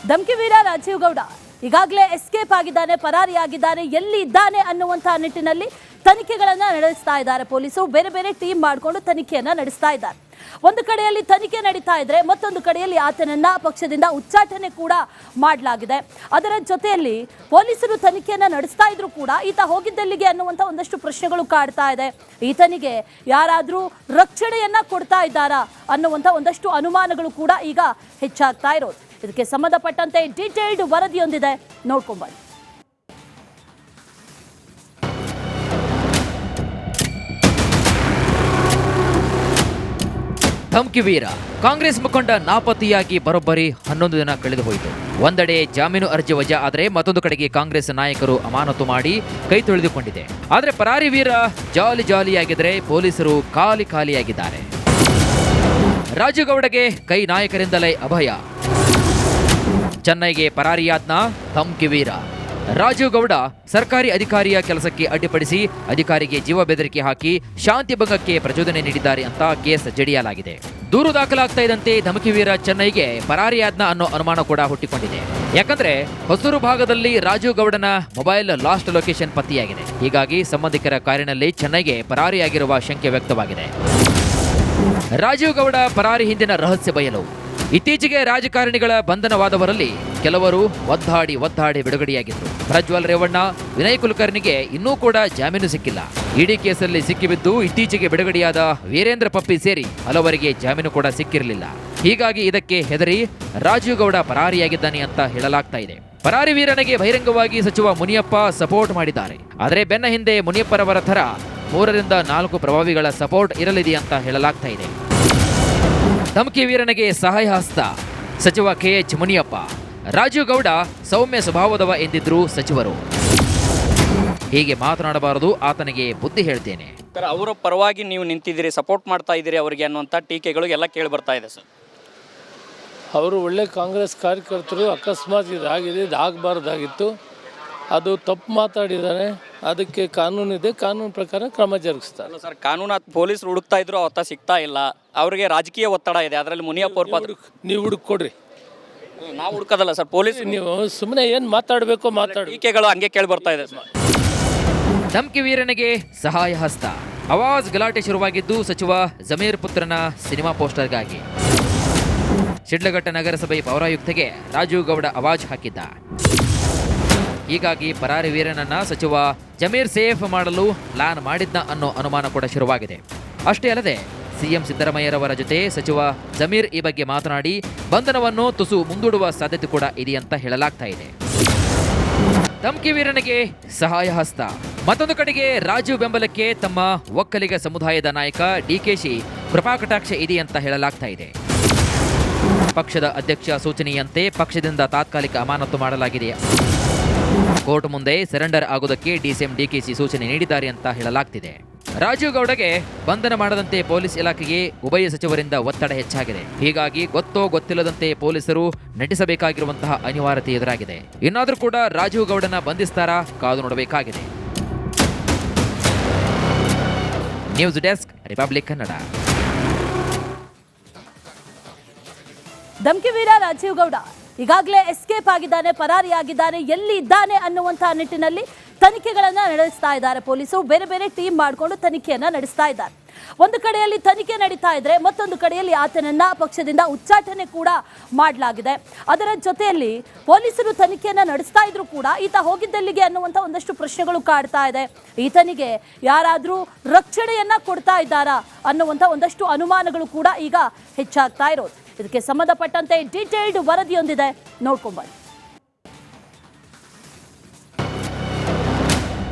ಧಮ್ಕಿವೀರ ರಾಜೀವ್ ಗೌಡ ಈಗಾಗಲೇ ಎಸ್ಕೇಪ್ ಆಗಿದ್ದಾನೆ, ಪರಾರಿಯಾಗಿದ್ದಾನೆ, ಎಲ್ಲಿ ಇದ್ದಾನೆ ಅನ್ನುವಂತಹ ನಿಟ್ಟಿನಲ್ಲಿ ತನಿಖೆಗಳನ್ನ ನಡೆಸ್ತಾ ಇದ್ದಾರೆ ಪೊಲೀಸರು. ಬೇರೆ ಬೇರೆ ಟೀಮ್ ಮಾಡಿಕೊಂಡು ತನಿಖೆಯನ್ನ ನಡೆಸ್ತಾ ಇದ್ದಾರೆ. ಒಂದು ಕಡೆಯಲ್ಲಿ ತನಿಖೆ ನಡೀತಾ ಇದ್ರೆ ಮತ್ತೊಂದು ಕಡೆಯಲ್ಲಿ ಆತನನ್ನ ಪಕ್ಷದಿಂದ ಉಚ್ಚಾಟನೆ ಕೂಡ ಮಾಡಲಾಗಿದೆ. ಅದರ ಜೊತೆಯಲ್ಲಿ ಪೊಲೀಸರು ತನಿಖೆಯನ್ನ ನಡೆಸ್ತಾ ಇದ್ರು ಕೂಡ ಈತ ಹೋಗಿದ್ದೆಲ್ಲಿಗೆ ಅನ್ನುವಂಥ ಒಂದಷ್ಟು ಪ್ರಶ್ನೆಗಳು ಕಾಡ್ತಾ ಇದೆ. ಈತನಿಗೆ ಯಾರಾದರೂ ರಕ್ಷಣೆಯನ್ನ ಕೊಡ್ತಾ ಇದ್ದಾರಾ ಅನ್ನುವಂಥ ಒಂದಷ್ಟು ಅನುಮಾನಗಳು ಕೂಡ ಈಗ ಹೆಚ್ಚಾಗ್ತಾ ಇರೋದು. ಇದಕ್ಕೆ ಸಂಬಂಧಪಟ್ಟಂತೆ ಡೀಟೇಲ್ಡ್ ವರದಿಯೊಂದಿದೆ, ನೋಡ್ಕೊಂಬನ್ನಿ. ಧಮ್ಕಿವೀರ ಕಾಂಗ್ರೆಸ್ ಮುಖಂಡ ನಾಪತ್ತೆಯಾಗಿ ಬರೋಬ್ಬರಿ 11 ದಿನ ಕಳೆದು ಹೋಯಿತು. ಒಂದೆಡೆ ಜಾಮೀನು ಅರ್ಜಿ ವಜಾ ಆದರೆ ಮತ್ತೊಂದು ಕಡೆಗೆ ಕಾಂಗ್ರೆಸ್ ನಾಯಕರು ಅಮಾನತು ಮಾಡಿ ಕೈ ತೊಳೆದುಕೊಂಡಿದೆ. ಆದರೆ ಪರಾರಿ ವೀರ ಜಾಲಿಯಾಗಿದ್ರೆ ಪೊಲೀಸರು ಖಾಲಿಯಾಗಿದ್ದಾರೆ. ರಾಜೀವ್ ಗೌಡಗೆ ಕೈ ನಾಯಕರಿಂದಲೇ ಅಭಯ. ಚೆನ್ನೈಗೆ ಪರಾರಿಯಾದ್ನ ಧಮ್ಕಿವೀರ. ರಾಜೀವ್ ಗೌಡ ಸರ್ಕಾರಿ ಅಧಿಕಾರಿಯ ಕೆಲಸಕ್ಕೆ ಅಡ್ಡಿಪಡಿಸಿ ಅಧಿಕಾರಿಗೆ ಜೀವ ಬೆದರಿಕೆ ಹಾಕಿ ಶಾಂತಿ ಭಂಗಕ್ಕೆ ಪ್ರಚೋದನೆ ನೀಡಿದ್ದಾರೆ ಅಂತ ಕೇಸ್ ಜಡಿಯಲಾಗಿದೆ. ದೂರು ದಾಖಲಾಗ್ತಾ ಇದ್ದಂತೆ ಧಮ್ಕಿವೀರ ಚೆನ್ನೈಗೆ ಪರಾರಿಯಾದ್ನ ಅನ್ನೋ ಅನುಮಾನ ಕೂಡ ಹುಟ್ಟಿಕೊಂಡಿದೆ. ಯಾಕಂದ್ರೆ ಹೊಸೂರು ಭಾಗದಲ್ಲಿ ರಾಜೀವ್ ಗೌಡನ ಮೊಬೈಲ್ ಲಾಸ್ಟ್ ಲೊಕೇಶನ್ ಪತ್ತೆಯಾಗಿದೆ. ಹೀಗಾಗಿ ಸಂಬಂಧಿಕರ ಕಾರಿನಲ್ಲಿ ಚೆನ್ನೈಗೆ ಪರಾರಿಯಾಗಿರುವ ಶಂಕೆ ವ್ಯಕ್ತವಾಗಿದೆ. ರಾಜೀವ್ ಗೌಡ ಪರಾರಿ ಹಿಂದಿನ ರಹಸ್ಯ ಬಯಲು. ಇತ್ತೀಚೆಗೆ ರಾಜಕಾರಣಿಗಳ ಬಂಧನವಾದವರಲ್ಲಿ ಕೆಲವರು ಒದ್ದಾಡಿ ಬಿಡುಗಡೆಯಾಗಿದ್ರು. ಪ್ರಜ್ವಲ್ ರೇವಣ್ಣ, ವಿನಯ್ ಕುಲಕರ್ಣಿಗೆ ಇನ್ನೂ ಕೂಡ ಜಾಮೀನು ಸಿಕ್ಕಿಲ್ಲ. ಇಡಿ ಕೇಸಲ್ಲಿ ಸಿಕ್ಕಿಬಿದ್ದು ಇತ್ತೀಚೆಗೆ ಬಿಡುಗಡೆಯಾದ ವೀರೇಂದ್ರ ಪಪ್ಪಿ ಸೇರಿ ಹಲವರಿಗೆ ಜಾಮೀನು ಕೂಡ ಸಿಕ್ಕಿರಲಿಲ್ಲ. ಹೀಗಾಗಿ ಇದಕ್ಕೆ ಹೆದರಿ ರಾಜೀವ್ ಗೌಡ ಪರಾರಿಯಾಗಿದ್ದಾನೆ ಅಂತ ಹೇಳಲಾಗ್ತಾ ಇದೆ. ಪರಾರಿ ವೀರನಿಗೆ ಬಹಿರಂಗವಾಗಿ ಸಚಿವ ಮುನಿಯಪ್ಪ ಸಪೋರ್ಟ್ ಮಾಡಿದ್ದಾರೆ. ಆದರೆ ಬೆನ್ನ ಹಿಂದೆ ಮುನಿಯಪ್ಪರವರ ಥರ 3 ರಿಂದ 4 ಪ್ರಭಾವಿಗಳ ಸಪೋರ್ಟ್ ಇರಲಿದೆ ಅಂತ ಹೇಳಲಾಗ್ತಾ ಇದೆ. ಧಮ್ಕಿ ವೀರನಿಗೆ ಸಹಾಯ ಹಸ್ತ ಸಚಿವ KH ಮುನಿಯಪ್ಪ. ರಾಜೀವ್ ಗೌಡ ಸೌಮ್ಯ ಸ್ವಭಾವದವ ಎಂದಿದ್ರು ಸಚಿವರು. ಹೀಗೆ ಮಾತನಾಡಬಾರದು, ಆತನಿಗೆ ಬುದ್ಧಿ ಹೇಳ್ತೇನೆ. ಅವರ ಪರವಾಗಿ ನೀವು ನಿಂತಿದ್ದೀರಿ, ಸಪೋರ್ಟ್ ಮಾಡ್ತಾ ಇದ್ದೀರಿ ಅವರಿಗೆ ಅನ್ನುವಂಥ ಟೀಕೆಗಳು ಎಲ್ಲ ಕೇಳಿ ಬರ್ತಾ ಇದೆ ಸರ್. ಅವರು ಒಳ್ಳೆ ಕಾಂಗ್ರೆಸ್ ಕಾರ್ಯಕರ್ತರು. ಅಕಸ್ಮಾತ್ ಇದಾಗಿದೆ, ಇದಾಗಬಾರ್ದಾಗಿತ್ತು. ಅದು ತಪ್ಪು ಮಾತಾಡಿದ್ದಾರೆ. ಅದಕ್ಕೆ ಕಾನೂನಿದೆ, ಕಾನೂನು ಪ್ರಕಾರ ಕ್ರಮ ಜರುಗಿಸ್ತಾರೆ. ಅಲ್ಲ ಸರ್, ಕಾನೂನು ಪೊಲೀಸರು ಹುಡುಕ್ತಾ ಇದ್ರು, ಅವತ್ತ ಸಿಗ್ತಾ ಇಲ್ಲ. ಅವರಿಗೆ ರಾಜಕೀಯ ಒತ್ತಡ ಇದೆ. ಅದರಲ್ಲಿ ಮುನಿಯಪ್ಪ ಅವ್ರ ನೀವು ಹುಡುಕೊಡ್ರಿ, ನಾವು ಹುಡುಕೋದಲ್ಲ ಸರ್. ಪೊಲೀಸ್ ನೀವು ಸುಮ್ಮನೆ ಏನು ಮಾತಾಡಬೇಕೋ ಮಾತಾಡಿ. ಟೀಕೆಗಳು ಹಂಗೆ ಕೇಳಿ ಬರ್ತಾ ಇದೆ ಸರ್. ಧಮ್ಕಿ ವೀರನಿಗೆ ಸಹಾಯ ಹಸ್ತ. ಆವಾಜ್ ಗಲಾಟೆ ಶುರುವಾಗಿದ್ದು ಸಚಿವ ಜಮೀರ್ ಪುತ್ರನ ಸಿನಿಮಾ ಪೋಸ್ಟರ್ಗಾಗಿ. ಶಿಡ್ಲಘಟ್ಟ ನಗರಸಭೆ ಪೌರಾಯುಕ್ತೆಗೆ ರಾಜೀವ್ ಗೌಡ ಆವಾಜ್ ಹಾಕಿದ್ದ. ಹೀಗಾಗಿ ಪರಾರಿ ವೀರನನ್ನ ಸಚಿವ ಜಮೀರ್ ಸೇಫ್ ಮಾಡಲು ಪ್ಲಾನ್ ಮಾಡಿದ್ನ ಅನ್ನೋ ಅನುಮಾನ ಕೂಡ ಶುರುವಾಗಿದೆ. ಅಷ್ಟೇ ಅಲ್ಲದೆ ಸಿಎಂ ಸಿದ್ದರಾಮಯ್ಯರವರ ಜೊತೆ ಸಚಿವ ಜಮೀರ್ ಈ ಬಗ್ಗೆ ಮಾತನಾಡಿ ಬಂಧನವನ್ನು ತುಸು ಮುಂದೂಡುವ ಸಾಧ್ಯತೆ ಕೂಡ ಇದೆಯಂತ ಹೇಳಲಾಗ್ತಾ ಇದೆ. ಧಮ್ಕಿ ವೀರನಿಗೆ ಸಹಾಯ ಹಸ್ತ. ಮತ್ತೊಂದು ಕಡೆಗೆ ರಾಜೀವ್ ಬೆಂಬಲಕ್ಕೆ ತಮ್ಮ ಒಕ್ಕಲಿಗ ಸಮುದಾಯದ ನಾಯಕ DKC ಕೃಪಾಕಟಾಕ್ಷ ಇದೆಯಂತ ಹೇಳಲಾಗ್ತಾ ಇದೆ. ಪಕ್ಷದ ಅಧ್ಯಕ್ಷ ಸೂಚನೆಯಂತೆ ಪಕ್ಷದಿಂದ ತಾತ್ಕಾಲಿಕ ಅಮಾನತು ಮಾಡಲಾಗಿದೆ. ಕೋರ್ಟ್ ಮುಂದೆ ಸರೆಂಡರ್ ಆಗುವುದಕ್ಕೆ DCM DKC ಸೂಚನೆ ನೀಡಿದ್ದಾರೆ ಅಂತ ಹೇಳಲಾಗ್ತಿದೆ. ರಾಜೀವ್ ಗೌಡಗೆ ಬಂಧನ ಮಾಡದಂತೆ ಪೊಲೀಸ್ ಇಲಾಖೆಗೆ ಉಭಯ ಸಚಿವರಿಂದ ಒತ್ತಡ ಹೆಚ್ಚಾಗಿದೆ. ಹೀಗಾಗಿ ಗೊತ್ತೋ ಗೊತ್ತಿಲ್ಲದಂತೆ ಪೊಲೀಸರು ನಟಿಸಬೇಕಾಗಿರುವಂತಹ ಅನಿವಾರ್ಯತೆ ಎದುರಾಗಿದೆ. ಇನ್ನಾದರೂ ಕೂಡ ರಾಜೀವ್ ಗೌಡನ ಬಂಧಿಸ್ತಾರಾ, ಕಾದು ನೋಡಬೇಕಾಗಿದೆ. News desk, Republic Kannada. ಧಮ್ಕಿವೀರ ರಾಜೀವ್ ಗೌಡ ಈಗಾಗಲೇ ಎಸ್ಕೇಪ್ ಆಗಿದ್ದಾನೆ, ಪರಾರಿಯಾಗಿದ್ದಾನೆ, ಎಲ್ಲಿ ಇದ್ದಾನೆ ಅನ್ನುವಂತಹ ನಿಟ್ಟಿನಲ್ಲಿ ತನಿಖೆಗಳನ್ನ ನಡೆಸ್ತಾ ಇದ್ದಾರೆ ಪೊಲೀಸರು. ಬೇರೆ ಬೇರೆ ಟೀಮ್ ಮಾಡಿಕೊಂಡು ತನಿಖೆಯನ್ನ ನಡೆಸ್ತಾ ಇದ್ದಾರೆ. ಒಂದು ಕಡೆಯಲ್ಲಿ ತನಿಖೆ ನಡೀತಾ ಇದ್ರೆ ಮತ್ತೊಂದು ಕಡೆಯಲ್ಲಿ ಆತನನ್ನ ಪಕ್ಷದಿಂದ ಉಚ್ಚಾಟನೆ ಕೂಡ ಮಾಡಲಾಗಿದೆ. ಅದರ ಜೊತೆಯಲ್ಲಿ ಪೊಲೀಸರು ತನಿಖೆಯನ್ನ ನಡೆಸ್ತಾ ಇದ್ರು ಕೂಡ ಈತ ಹೋಗಿದ್ದೆಲ್ಲಿಗೆ ಅನ್ನುವಂಥ ಒಂದಷ್ಟು ಪ್ರಶ್ನೆಗಳು ಕಾಡ್ತಾ ಇದೆ. ಈತನಿಗೆ ಯಾರಾದರೂ ರಕ್ಷಣೆಯನ್ನ ಕೊಡ್ತಾ ಇದ್ದಾರಾ ಅನ್ನುವಂಥ ಒಂದಷ್ಟು ಅನುಮಾನಗಳು ಕೂಡ ಈಗ ಹೆಚ್ಚಾಗ್ತಾ ಇರೋದು. ಇದಕ್ಕೆ ಸಂಬಂಧಪಟ್ಟಂತೆ ಡೀಟೇಲ್ಡ್ ವರದಿಯೊಂದಿದೆ, ನೋಡ್ಕೊಂಬನ್ನಿ.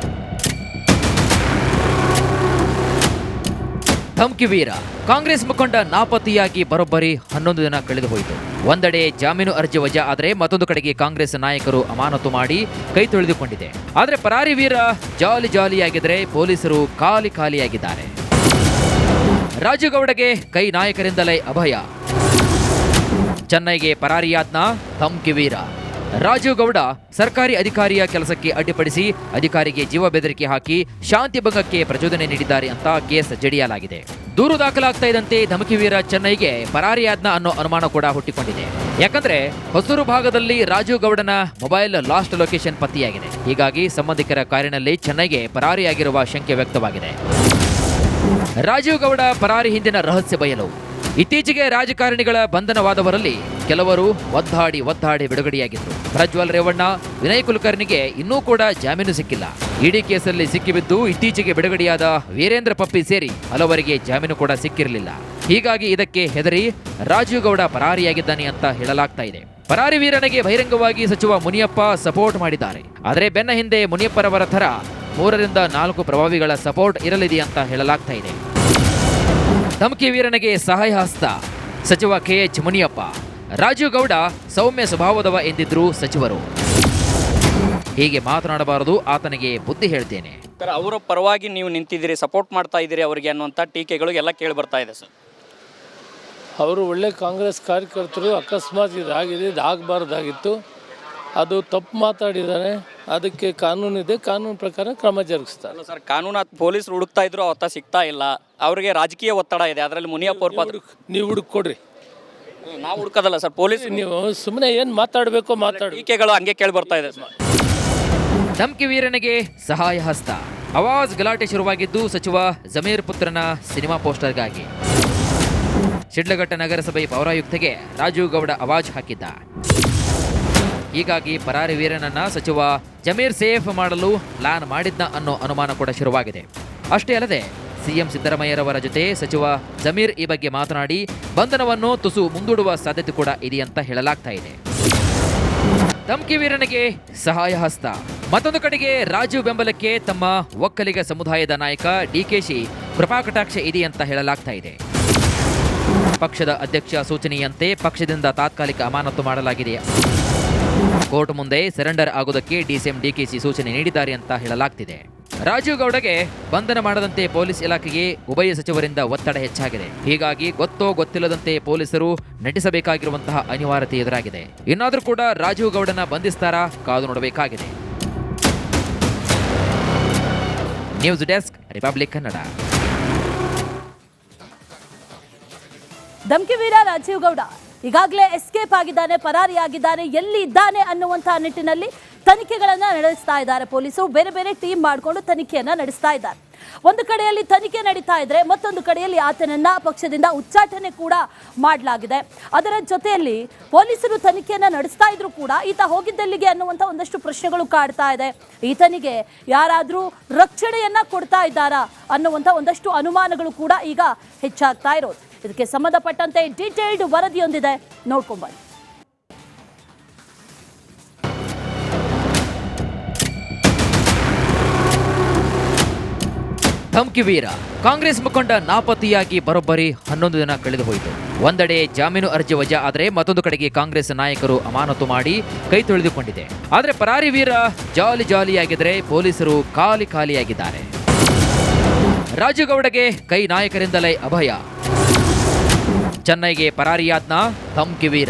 ಧಮ್ಕಿವೀರ ಕಾಂಗ್ರೆಸ್ ಮುಖಂಡ ನಾಪತ್ತೆಯಾಗಿ ಬರೋಬ್ಬರಿ 11 ದಿನ ಕಳೆದು ಹೋಯಿತು. ಒಂದೆಡೆ ಜಾಮೀನು ಅರ್ಜಿ ವಜಾ ಆದರೆ ಮತ್ತೊಂದು ಕಡೆಗೆ ಕಾಂಗ್ರೆಸ್ ನಾಯಕರು ಅಮಾನತು ಮಾಡಿ ಕೈ ತೊಳೆದುಕೊಂಡಿದೆ. ಆದರೆ ಪರಾರಿ ವೀರ ಜಾಲಿಯಾಗಿದ್ರೆ ಪೊಲೀಸರು ಖಾಲಿಯಾಗಿದ್ದಾರೆ. ರಾಜೀವ್ ಗೌಡಗೆ ಕೈ ನಾಯಕರಿಂದಲೇ ಅಭಯ. ಚೆನ್ನೈಗೆ ಪರಾರಿಯಾದ್ನ ಧಮ್ಕಿವೀರ. ರಾಜೀವ್ ಗೌಡ ಸರ್ಕಾರಿ ಅಧಿಕಾರಿಯ ಕೆಲಸಕ್ಕೆ ಅಡ್ಡಿಪಡಿಸಿ ಅಧಿಕಾರಿಗೆ ಜೀವ ಬೆದರಿಕೆ ಹಾಕಿ ಶಾಂತಿ ಭಂಗಕ್ಕೆ ಪ್ರಚೋದನೆ ನೀಡಿದ್ದಾರೆ ಅಂತ ಕೇಸ್ ಜಡಿಯಲಾಗಿದೆ. ದೂರು ದಾಖಲಾಗ್ತಾ ಇದ್ದಂತೆ ಧಮಕಿ ವೀರ ಚೆನ್ನೈಗೆ ಪರಾರಿಯಾದ್ನ ಅನ್ನೋ ಅನುಮಾನ ಕೂಡ ಹುಟ್ಟಿಕೊಂಡಿದೆ. ಯಾಕಂದ್ರೆ ಹೊಸೂರು ಭಾಗದಲ್ಲಿ ರಾಜೀವ್ ಗೌಡನ ಮೊಬೈಲ್ ಲಾಸ್ಟ್ ಲೊಕೇಶನ್ ಪತ್ತೆಯಾಗಿದೆ. ಹೀಗಾಗಿ ಸಂಬಂಧಿಕರ ಕಾರಿನಲ್ಲಿ ಚೆನ್ನೈಗೆ ಪರಾರಿಯಾಗಿರುವ ಶಂಕೆ ವ್ಯಕ್ತವಾಗಿದೆ. ರಾಜೀವ್ ಗೌಡ ಪರಾರಿ ಹಿಂದಿನ ರಹಸ್ಯ ಬಯಲು. ಇತ್ತೀಚೆಗೆ ರಾಜಕಾರಣಿಗಳ ಬಂಧನವಾದವರಲ್ಲಿ ಕೆಲವರು ಒದ್ದಾಡಿ ಬಿಡುಗಡೆಯಾಗಿದ್ರು. ಪ್ರಜ್ವಲ್ ರೇವಣ್ಣ, ವಿನಯ್ ಕುಲಕರ್ಣಿಗೆ ಇನ್ನೂ ಕೂಡ ಜಾಮೀನು ಸಿಕ್ಕಿಲ್ಲ. ಇಡಿ ಕೇಸಲ್ಲಿ ಸಿಕ್ಕಿಬಿದ್ದು ಇತ್ತೀಚೆಗೆ ಬಿಡುಗಡೆಯಾದ ವೀರೇಂದ್ರ ಪಪ್ಪಿ ಸೇರಿ ಹಲವರಿಗೆ ಜಾಮೀನು ಕೂಡ ಸಿಕ್ಕಿರಲಿಲ್ಲ. ಹೀಗಾಗಿ ಇದಕ್ಕೆ ಹೆದರಿ ರಾಜೀವ್ ಗೌಡ ಪರಾರಿಯಾಗಿದ್ದಾನೆ ಅಂತ ಹೇಳಲಾಗ್ತಾ ಇದೆ. ಪರಾರಿ ವೀರನಿಗೆ ಬಹಿರಂಗವಾಗಿ ಸಚಿವ ಮುನಿಯಪ್ಪ ಸಪೋರ್ಟ್ ಮಾಡಿದ್ದಾರೆ. ಆದರೆ ಬೆನ್ನ ಹಿಂದೆ ಮುನಿಯಪ್ಪರವರ ಥರ 3 ರಿಂದ 4 ಪ್ರಭಾವಿಗಳ ಸಪೋರ್ಟ್ ಇರಲಿದೆ ಅಂತ ಹೇಳಲಾಗ್ತಾ ಇದೆ. ಧಮಕಿ ವೀರನಿಗೆ ಸಹಾಯ ಹಸ್ತ ಸಚಿವ KH ಮುನಿಯಪ್ಪ. ರಾಜೀವ್ ಗೌಡ ಸೌಮ್ಯ ಸ್ವಭಾವದವ ಎಂದಿದ್ರು ಸಚಿವರು. ಹೀಗೆ ಮಾತನಾಡಬಾರದು, ಆತನಿಗೆ ಬುದ್ಧಿ ಹೇಳ್ತೇನೆ. ಸರ್, ಅವರ ಪರವಾಗಿ ನೀವು ನಿಂತಿದ್ದೀರಿ, ಸಪೋರ್ಟ್ ಮಾಡ್ತಾ ಇದ್ದೀರಿ ಅವರಿಗೆ ಅನ್ನುವಂಥ ಟೀಕೆಗಳು ಎಲ್ಲ ಕೇಳಿ ಬರ್ತಾ ಇದೆ ಸರ್. ಅವರು ಒಳ್ಳೆ ಕಾಂಗ್ರೆಸ್ ಕಾರ್ಯಕರ್ತರು. ಅಕಸ್ಮಾತ್ ಇದಾಗಿದೆ, ಇದಾಗಬಾರ್ದಾಗಿತ್ತು. ಅದು ತಪ್ಪು ಮಾತಾಡಿದ್ದಾರೆ. ಅದಕ್ಕೆ ಕಾನೂನಿದೆ, ಕಾನೂನು ಪ್ರಕಾರ ಕ್ರಮ ಜರುಗಿಸ್ತಾರೆ. ಅಲ್ಲ ಸರ್, ಕಾನೂನು ಪೊಲೀಸರು ಹುಡುಕ್ತಾ ಇದ್ರು, ಅವತ್ತ ಸಿಗ್ತಾ ಇಲ್ಲ. ಅವರಿಗೆ ರಾಜಕೀಯ ಒತ್ತಡ ಇದೆ. ಅದರಲ್ಲಿ ಮುನಿಯಪ್ಪ ಅವ್ರ ನೀವು ಹುಡುಕೊಡ್ರಿ. ನಾವು ಹುಡುಕೋದಲ್ಲ ಸರ್, ಪೊಲೀಸ್ ನೀವು ಸುಮ್ಮನೆ ಏನು ಮಾತಾಡಬೇಕೋ ಮಾತಾಡಿ. ಟೀಕೆಗಳು ಹಂಗೆ ಕೇಳಿ ಬರ್ತಾ ಇದೆ ಸರ್. ಧಮಕಿ ವೀರನಿಗೆ ಸಹಾಯ ಹಸ್ತ. ಅವಾಜ್ ಗಲಾಟೆ ಶುರುವಾಗಿದ್ದು ಸಚಿವ ಜಮೀರ್ ಪುತ್ರನ ಸಿನಿಮಾ ಪೋಸ್ಟರ್ಗಾಗಿ. ಶಿಡ್ಲಘಟ್ಟ ನಗರಸಭೆ ಪೌರಾಯುಕ್ತೆಗೆ ರಾಜೀವ್ ಗೌಡ ಅವಾಜ್ ಹಾಕಿದ್ದ. ಹೀಗಾಗಿ ಪರಾರಿ ವೀರನನ್ನ ಸಚಿವ ಜಮೀರ್ ಸೇಫ್ ಮಾಡಲು ಪ್ಲಾನ್ ಮಾಡಿದ್ದ ಅನ್ನೋ ಅನುಮಾನ ಕೂಡ ಶುರುವಾಗಿದೆ. ಅಷ್ಟೇ ಅಲ್ಲದೆ ಸಿಎಂ ಸಿದ್ದರಾಮಯ್ಯರವರ ಜೊತೆ ಸಚಿವ ಜಮೀರ್ ಈ ಬಗ್ಗೆ ಮಾತನಾಡಿ ಬಂಧನವನ್ನು ತುಸು ಮುಂದೂಡುವ ಸಾಧ್ಯತೆ ಕೂಡ ಇದೆಯಂತ ಹೇಳಲಾಗ್ತಾ ಇದೆ. ಧಮಕಿ ವೀರನಿಗೆ ಸಹಾಯ ಹಸ್ತ. ಮತ್ತೊಂದು ಕಡೆಗೆ ರಾಜೀವ್ ಬೆಂಬಲಕ್ಕೆ ತಮ್ಮ ಒಕ್ಕಲಿಗ ಸಮುದಾಯದ ನಾಯಕ DKಶಿ ಕೃಪಾಕಟಾಕ್ಷ ಇದೆಯಂತ ಹೇಳಲಾಗ್ತಾ ಇದೆ. ಪಕ್ಷದ ಅಧ್ಯಕ್ಷ ಸೂಚನೆಯಂತೆ ಪಕ್ಷದಿಂದ ತಾತ್ಕಾಲಿಕ ಅಮಾನತು ಮಾಡಲಾಗಿದೆ. ಕೋರ್ಟ್ ಮುಂದೆ ಸರೆಂಡರ್ ಆಗುವುದಕ್ಕೆ DCM DKಶಿ ಸೂಚನೆ ನೀಡಿದ್ದಾರೆ ಅಂತ ಹೇಳಲಾಗ್ತಿದೆ. ರಾಜೀವ್ ಗೌಡಗೆ ಬಂಧನ ಮಾಡದಂತೆ ಪೊಲೀಸ್ ಇಲಾಖೆಗೆ ಉಭಯ ಸಚಿವರಿಂದ ಒತ್ತಡ ಹೆಚ್ಚಾಗಿದೆ. ಹೀಗಾಗಿ ಗೊತ್ತೋ ಗೊತ್ತಿಲ್ಲದಂತೆ ಪೊಲೀಸರು ನಟಿಸಬೇಕಾಗಿರುವಂತಹ ಅನಿವಾರ್ಯತೆ ಎದುರಾಗಿದೆ. ಇನ್ನಾದರೂ ಕೂಡ ರಾಜೀವ್ ಗೌಡನ ಬಂಧಿಸ್ತಾರಾ? ಕಾದು ನೋಡಬೇಕಾಗಿದೆ. News desk, Republic Kannada. ಧಮಕಿ ವೀರ ರಾಜೀವ್ ಗೌಡ ಈಗಾಗಲೇ ಎಸ್ಕೇಪ್ ಆಗಿದ್ದಾನೆ, ಪರಾರಿಯಾಗಿದ್ದಾನೆ. ಎಲ್ಲಿ ಇದ್ದಾನೆ ಅನ್ನುವಂತಹ ನಿಟ್ಟಿನಲ್ಲಿ ತನಿಖೆಗಳನ್ನ ನಡೆಸ್ತಾ ಇದ್ದಾರೆ ಪೊಲೀಸರು. ಬೇರೆ ಬೇರೆ ಟೀಮ್ ಮಾಡಿಕೊಂಡು ತನಿಖೆಯನ್ನ ನಡೆಸ್ತಾ ಇದ್ದಾರೆ. ಒಂದು ಕಡೆಯಲ್ಲಿ ತನಿಖೆ ನಡೀತಾ ಇದ್ರೆ ಮತ್ತೊಂದು ಕಡೆಯಲ್ಲಿ ಆತನನ್ನ ಪಕ್ಷದಿಂದ ಉಚ್ಚಾಟನೆ ಕೂಡ ಮಾಡಲಾಗಿದೆ. ಅದರ ಜೊತೆಯಲ್ಲಿ ಪೊಲೀಸರು ತನಿಖೆಯನ್ನ ನಡೆಸ್ತಾ ಇದ್ರು ಕೂಡ ಈತ ಹೋಗಿದ್ದೆಲ್ಲಿಗೆ ಅನ್ನುವಂಥ ಒಂದಷ್ಟು ಪ್ರಶ್ನೆಗಳು ಕಾಡ್ತಾ ಇದೆ. ಈತನಿಗೆ ಯಾರಾದರೂ ರಕ್ಷಣೆಯನ್ನ ಕೊಡ್ತಾ ಇದ್ದಾರಾ ಅನ್ನುವಂಥ ಒಂದಷ್ಟು ಅನುಮಾನಗಳು ಕೂಡ ಈಗ ಹೆಚ್ಚಾಗ್ತಾ ಇರೋದು. ಇದಕ್ಕೆ ಸಂಬಂಧಪಟ್ಟಂತೆ ಡೀಟೇಲ್ಡ್ ವರದಿಯೊಂದಿದೆ, ನೋಡ್ಕೊಂಬನ್ನಿ. ಧಮಕಿ ವೀರ ಕಾಂಗ್ರೆಸ್ ಮುಖಂಡ ನಾಪತ್ತೆಯಾಗಿ ಬರೋಬ್ಬರಿ 11 ದಿನ ಕಳೆದು ಹೋಯಿತು. ಒಂದೆಡೆ ಜಾಮೀನು ಅರ್ಜಿ ವಜಾ ಆದರೆ ಮತ್ತೊಂದು ಕಡೆಗೆ ಕಾಂಗ್ರೆಸ್ ನಾಯಕರು ಅಮಾನತು ಮಾಡಿ ಕೈ ತೊಳೆದುಕೊಂಡಿದೆ. ಆದರೆ ಪರಾರಿ ವೀರ ಜಾಲಿಯಾಗಿದ್ರೆ ಪೊಲೀಸರು ಖಾಲಿಯಾಗಿದ್ದಾರೆ. ರಾಜೀವ್ ಗೌಡಗೆ ಕೈ ನಾಯಕರಿಂದಲೇ ಅಭಯ. ಚೆನ್ನೈಗೆ ಪರಾರಿಯಾದ್ನ ಧಮಕಿ ವೀರ.